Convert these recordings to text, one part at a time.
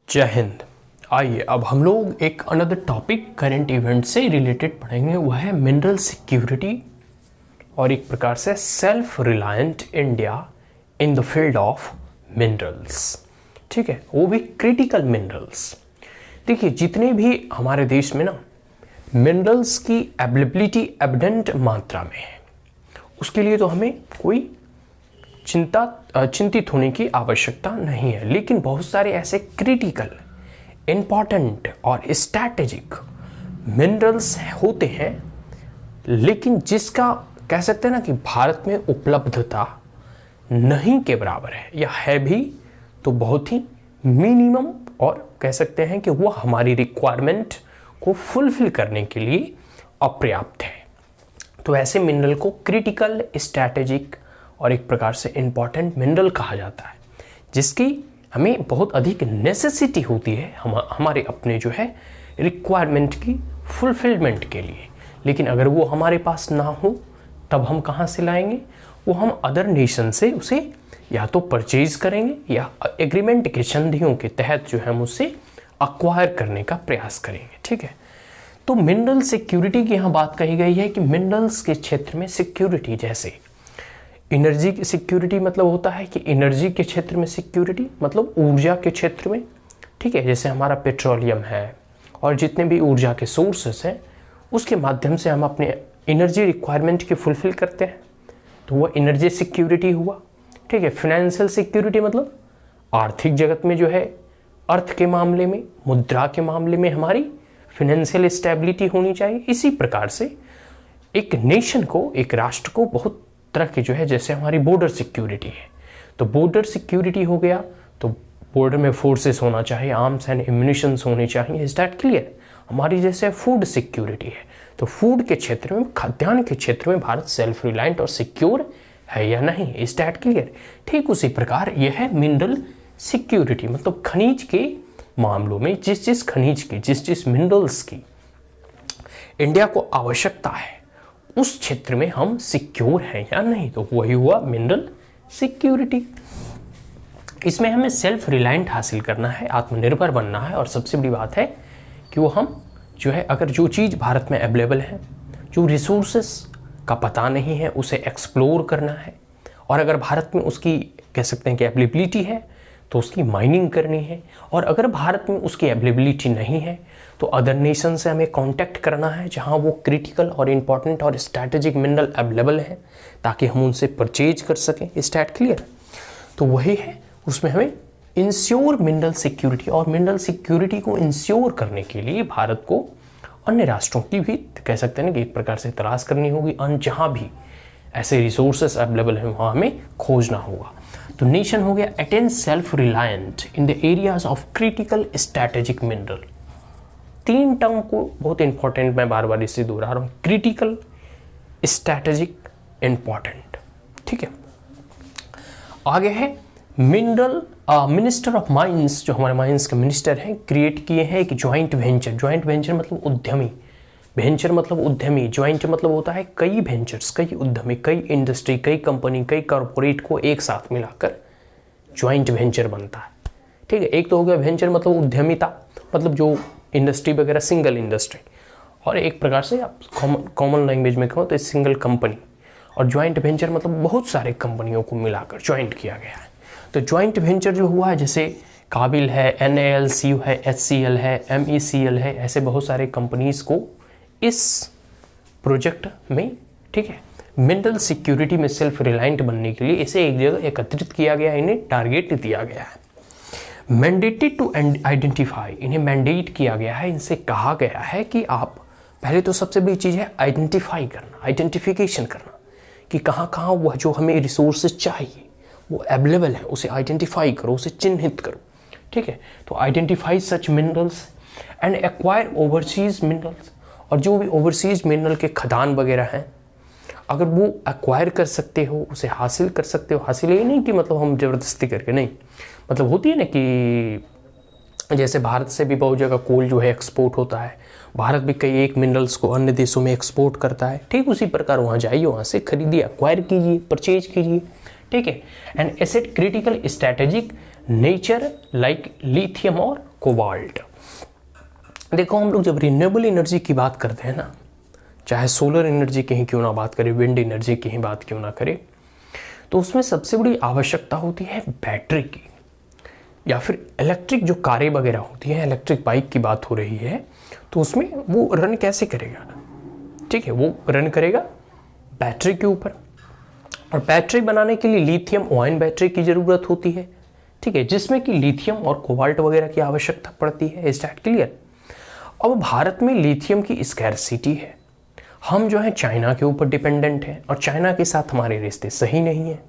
जय हिंद। आइए अब हम लोग एक अनदर टॉपिक करंट इवेंट से रिलेटेड पढ़ेंगे, वह है मिनरल सिक्योरिटी और एक प्रकार से self reliant India in the field of minerals. ठीक है, वो भी क्रिटिकल मिनरल्स। देखिए, जितने भी हमारे देश में ना मिनरल्स की अवेलेबिलिटी एविडेंट मात्रा में है, उसके लिए तो हमें कोई चिंतित होने की आवश्यकता नहीं है। लेकिन बहुत सारे ऐसे क्रिटिकल, इंपॉर्टेंट और स्ट्रैटेजिक मिनरल्स होते हैं, लेकिन जिसका कह सकते हैं ना कि भारत में उपलब्धता नहीं के बराबर है, या है भी तो बहुत ही मिनिमम, और कह सकते हैं कि वो हमारी रिक्वायरमेंट को फुलफिल करने के लिए अपर्याप्त है। तो ऐसे मिनरल को क्रिटिकल, स्ट्रैटेजिक और एक प्रकार से इंपॉर्टेंट मिनरल कहा जाता है, जिसकी हमें बहुत अधिक नेसेसिटी होती है हमारे अपने जो है रिक्वायरमेंट की फुलफिलमेंट के लिए। लेकिन अगर वो हमारे पास ना हो तब हम कहाँ से लाएंगे? वो हम अदर नेशन से उसे या तो परचेज करेंगे या एग्रीमेंट के संधियों के तहत जो है हम उससे अक्वायर करने का प्रयास करेंगे। ठीक है, तो मिनरल सिक्योरिटी की यहाँ बात कही गई है कि मिनरल्स के क्षेत्र में सिक्योरिटी, जैसे एनर्जी की सिक्योरिटी मतलब होता है कि एनर्जी के क्षेत्र में सिक्योरिटी मतलब ऊर्जा के क्षेत्र में। ठीक है, जैसे हमारा पेट्रोलियम है और जितने भी ऊर्जा के सोर्सेस हैं, उसके माध्यम से हम अपने एनर्जी रिक्वायरमेंट की फुलफिल करते हैं, तो वह एनर्जी सिक्योरिटी हुआ। ठीक है, फाइनेंशियल सिक्योरिटी मतलब आर्थिक जगत में जो है, अर्थ के मामले में, मुद्रा के मामले में हमारी फाइनेंशियल स्टेबिलिटी होनी चाहिए। इसी प्रकार से एक नेशन को, एक राष्ट्र को बहुत तरह की जो है, जैसे हमारी बॉर्डर सिक्योरिटी है, तो बॉर्डर सिक्योरिटी हो गया, तो बॉर्डर में फोर्सेस होना चाहिए, आर्म्स एंड एम्यूनिशंस होने चाहिए। Is that clear? हमारी जैसे फूड सिक्योरिटी है, तो फूड के क्षेत्र में, खाद्यान्न के क्षेत्र में भारत सेल्फ रिलायंट और सिक्योर है या नहीं? Is that clear? ठीक उसी प्रकार यह है मिनरल सिक्योरिटी, मतलब खनिज के मामलों में जिस खनिज की, जिस मिनरल्स की इंडिया को आवश्यकता है, उस क्षेत्र में हम सिक्योर हैं या नहीं, तो वही हुआ मिनरल सिक्योरिटी। इसमें हमें सेल्फ रिलायंट हासिल करना है, आत्मनिर्भर बनना है, और सबसे बड़ी बात है कि वो हम जो है, अगर जो चीज़ भारत में अवेलेबल है, जो रिसोर्सेस का पता नहीं है, उसे एक्सप्लोर करना है, और अगर भारत में उसकी कह सकते हैं कि अवेलेबिलिटी है तो उसकी माइनिंग करनी है, और अगर भारत में उसकी अवेलेबिलिटी नहीं है तो अदर नेशन से हमें कांटेक्ट करना है जहां वो क्रिटिकल और इम्पॉर्टेंट और स्ट्रैटेजिक मिनरल अवेलेबल है, ताकि हम उनसे परचेज कर सकें। स्टैट क्लियर? तो वही है, उसमें हमें इंश्योर मिनरल सिक्योरिटी, और मिनरल सिक्योरिटी को इंश्योर करने के लिए भारत को अन्य राष्ट्रों की भी कह सकते हैं कि एक प्रकार से तलाश करनी होगी, जहाँ भी ऐसे रिसोर्सेस अवेलेबल हैं वहाँ हमें खोजना होगा। तो नेशन हो गया attain self reliant in the areas of critical strategic mineral. तीन टर्म को बहुत इंपॉर्टेंट मैं बार बार इसे दोहरा रहा हूँ, क्रिटिकल, स्ट्रैटेजिक, इंपॉर्टेंट। ठीक है, आगे है मिनरल मिनिस्टर ऑफ माइंस, जो हमारे माइंस के मिनिस्टर हैं, क्रिएट किए हैं एक ज्वाइंट वेंचर। ज्वाइंट वेंचर मतलब उद्यमी, वेंचर मतलब उद्यमी, ज्वाइंट मतलब होता है कई वेंचर्स, कई उद्यमी, कई इंडस्ट्री, कई कंपनी, कई कॉर्पोरेट को एक साथ मिलाकर ज्वाइंट वेंचर बनता है। ठीक है, एक तो हो गया वेंचर मतलब उद्यमिता, मतलब जो इंडस्ट्री वगैरह सिंगल इंडस्ट्री, और एक प्रकार से आप कॉमन लैंग्वेज में कहो तो सिंगल कंपनी, और ज्वाइंट वेंचर मतलब बहुत सारे कंपनियों को मिलाकर ज्वाइंट किया गया है। तो ज्वाइंट वेंचर जो हुआ है, जैसे काबिल है, NALCU है, HCL है, MECL है, ऐसे बहुत सारे कंपनीज को इस प्रोजेक्ट में, ठीक है, मिनरल सिक्योरिटी में सेल्फ रिलायंट बनने के लिए इसे एक जगह एकत्रित किया गया, इन्हें टारगेट दिया गया है। मैंडेटेड टू आइडेंटिफाई, इन्हें मैंडेट किया गया है, इनसे कहा गया है कि आप पहले तो सबसे बड़ी चीज़ है आइडेंटिफाई करना, आइडेंटिफिकेशन करना कि कहाँ कहाँ वह जो हमें रिसोर्सेज चाहिए वो अवेलेबल है, उसे आइडेंटिफाई करो, उसे चिन्हित करो। ठीक है, तो identify such minerals and acquire overseas minerals, और जो भी ओवरसीज मिनरल के खदान वगैरह हैं, अगर वो एक्वायर कर सकते हो, उसे हासिल कर सकते हो। हासिल ये नहीं कि मतलब हम ज़बरदस्ती करके, नहीं, मतलब होती है ना कि जैसे भारत से भी बहुत जगह कोल जो है एक्सपोर्ट होता है, भारत भी कई एक मिनरल्स को अन्य देशों में एक्सपोर्ट करता है। ठीक उसी प्रकार वहाँ जाइए, वहाँ से खरीदिए, एक्वायर कीजिए, परचेज कीजिए। ठीक है, and asset critical strategic nature like lithium और कोबाल्ट। देखो हम लोग जब रिन्यूएबल एनर्जी की बात करते हैं ना, चाहे सोलर एनर्जी की ही क्यों ना बात करें, विंड एनर्जी की ही बात क्यों ना करें, तो उसमें सबसे बड़ी आवश्यकता होती है बैटरी की, या फिर इलेक्ट्रिक जो कारें वगैरह होती हैं, इलेक्ट्रिक बाइक की बात हो रही है, तो उसमें वो रन कैसे करेगा? ठीक है, वो रन करेगा बैटरी के ऊपर, और बैटरी बनाने के लिए लिथियम आयन बैटरी की ज़रूरत होती है। ठीक है, जिसमें कि लिथियम और कोबाल्ट वगैरह की आवश्यकता पड़ती है। Is that clear? अब भारत में लिथियम की स्कैरसिटी है, हम जो है चाइना के ऊपर डिपेंडेंट हैं, और चाइना के साथ हमारे रिश्ते सही नहीं है।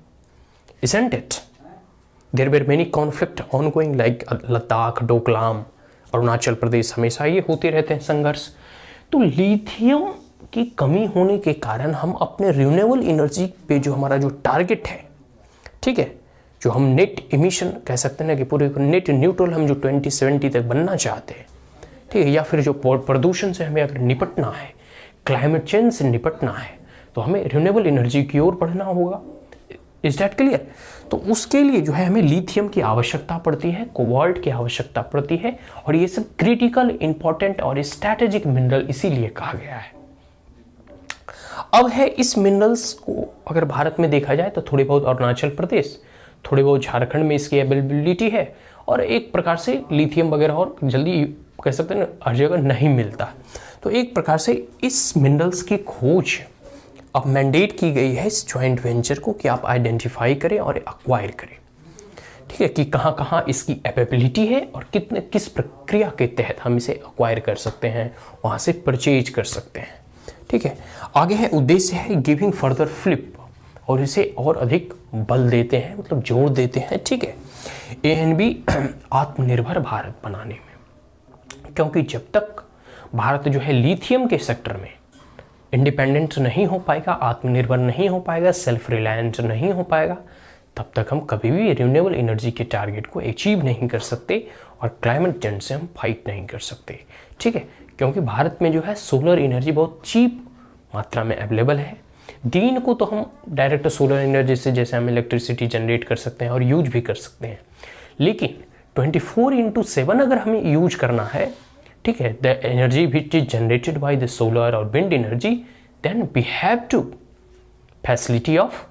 Isn't it? There were many conflict ongoing like Ladakh, Doklam, Arunachal Pradesh, हमेशा ये होते रहते हैं संघर्ष। तो लिथियम की कमी होने के कारण हम अपने रिन्यूएबल एनर्जी पे जो हमारा जो टारगेट है, ठीक है, जो हम नेट इमिशन कह सकते हैं ना कि पूरे नेट न्यूट्रल हम जो 2070 तक बनना चाहते हैं, ठीक है, या फिर जो प्रदूषण से हमें अगर निपटना है, क्लाइमेट चेंज से निपटना है, तो हमें रिन्यूएबल एनर्जी की ओर बढ़ना होगा। Is that clear? तो उसके लिए जो है हमें लिथियम की आवश्यकता पड़ती है, कोबाल्ट की आवश्यकता पड़ती है, और ये सब क्रिटिकल, इंपॉर्टेंट और स्ट्रैटेजिक मिनरल इसीलिए कहा गया है। अब है इस मिनरल्स को अगर भारत में देखा जाए तो थोड़े बहुत अरुणाचल प्रदेश, थोड़े बहुत झारखंड में इसकी अवेलेबिलिटी है, और एक प्रकार से लिथियम वगैरह और जल्दी कह सकते हैं हर जगह नहीं मिलता। तो एक प्रकार से इस मिनरल्स की खोज अब मैंडेट की गई है इस जॉइंट वेंचर को कि आप आइडेंटिफाई करें और एक्वायर करें। ठीक है, कि कहाँ कहाँ इसकी अवेलेबिलिटी है और कितने किस प्रक्रिया के तहत हम इसे एक्वायर कर सकते हैं, वहाँ से परचेज कर सकते हैं। ठीक है, आगे है उद्देश्य है गिविंग फर्दर फ्लिप, और इसे और अधिक बल देते हैं, मतलब जोड़ देते हैं। ठीक है, ANB आत्मनिर्भर भारत बनाने में, क्योंकि जब तक भारत जो है लिथियम के सेक्टर में इंडिपेंडेंट नहीं हो पाएगा, आत्मनिर्भर नहीं हो पाएगा, सेल्फ रिलायंट नहीं हो पाएगा, तब तक हम कभी भी रिन्यूएबल एनर्जी के टारगेट को अचीव नहीं कर सकते और क्लाइमेट चेंज से हम फाइट नहीं कर सकते। ठीक है, क्योंकि भारत में जो है सोलर एनर्जी बहुत चीप मात्रा में अवेलेबल है। दिन को तो हम डायरेक्ट सोलर एनर्जी से जैसे हम इलेक्ट्रिसिटी जनरेट कर सकते हैं और यूज भी कर सकते हैं, लेकिन 24/7 अगर हमें यूज करना है, ठीक है, the energy which is generated by the solar और wind energy, then we have to facility of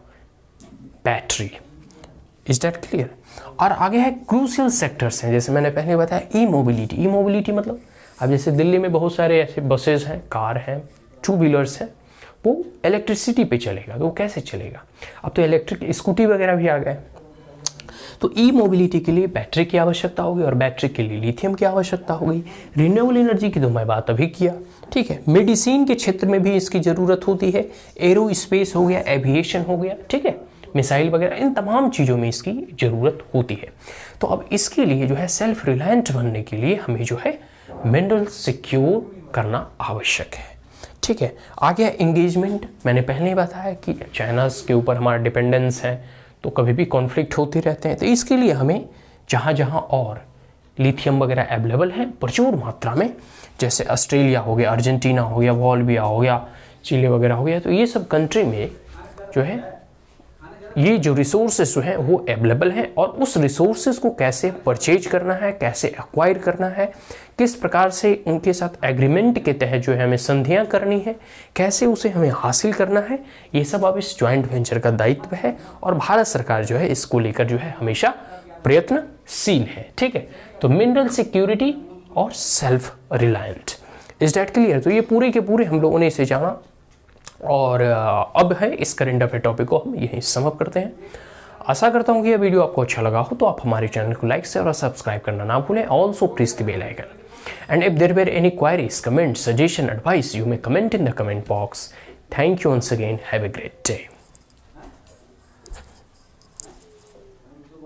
battery. Is that clear? और आगे है क्रूशियल सेक्टर्स हैं, जैसे मैंने पहले बताया ई मोबिलिटी। ई मोबिलिटी मतलब अब जैसे दिल्ली में बहुत सारे ऐसे बसेस हैं, कार हैं, टू व्हीलर्स हैं, वो इलेक्ट्रिसिटी पे चलेगा, तो वो कैसे चलेगा? अब तो इलेक्ट्रिक स्कूटी वगैरह भी आ गए। तो ई मोबिलिटी के लिए बैटरी की आवश्यकता होगी, और बैटरी के लिए लिथियम की आवश्यकता होगी। रिन्यूएबल एनर्जी की तो मैं बात अभी किया। ठीक है, मेडिसिन के क्षेत्र में भी इसकी ज़रूरत होती है, एरो स्पेस हो गया, एविएशन हो गया, ठीक है, मिसाइल वगैरह, इन तमाम चीज़ों में इसकी ज़रूरत होती है। तो अब इसके लिए जो है सेल्फ रिलायंट बनने के लिए हमें जो है मिनरल सिक्योर करना आवश्यक है। ठीक है, आगे एंगेजमेंट, मैंने पहले ही बताया कि चाइना के ऊपर हमारा डिपेंडेंस है, तो कभी भी कॉन्फ्लिक्ट होते रहते हैं। तो इसके लिए हमें जहाँ जहाँ और लिथियम वगैरह अवेलेबल है प्रचुर मात्रा में, जैसे ऑस्ट्रेलिया हो गया, अर्जेंटीना हो गया, बोलिविया हो गया, चिली वगैरह हो गया, तो ये सब कंट्री में जो है ये जो रिसोर्सेस जो हैं वो अवेलेबल हैं, और उस रिसोर्सेस को कैसे परचेज करना है, कैसे एक्वायर करना है, किस प्रकार से उनके साथ एग्रीमेंट के तहत जो है हमें संधियां करनी है, कैसे उसे हमें हासिल करना है, ये सब अब इस ज्वाइंट वेंचर का दायित्व है, और भारत सरकार जो है इसको लेकर जो है हमेशा प्रयत्नशील है। ठीक है, तो मिनरल सिक्योरिटी और self reliant. Is that clear? तो ये पूरे के पूरे हम लोगों ने इसे जाना, और अब है इस करेंट अफेयर टॉपिक को हम यहीं समअप करते हैं। आशा करता हूँ कि यह वीडियो आपको अच्छा लगा हो, तो आप हमारे चैनल को लाइक शेयर और सब्सक्राइब करना ना भूलें। Also press the bell icon, and if there were any queries, comment, suggestion, advice, you may comment in the comment box. Thank you once again. Have a great day.